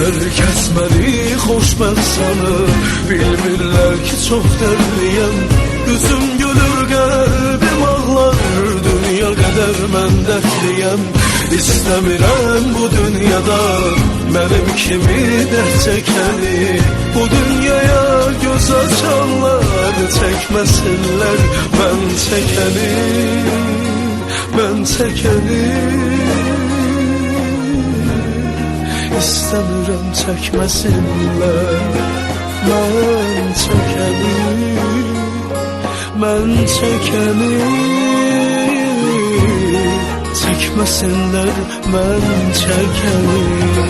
Herkes məni xoşbəxt sanır, bilmirlər ki çox dərdliyəm. Üzüm gülür, qəlbim ağlar, dünya qədər mən dərdliyəm. İstəmirəm bu dünyada mənim kimi dərd çəkəni. Bu dünyaya göz açanlar çəkməsinlər mən çəkəni, mən çəkəni. İstəmirəm çəkməsinlər mən çəkəni, mən çəkəni. Çəkməsinlər mən çəkəni.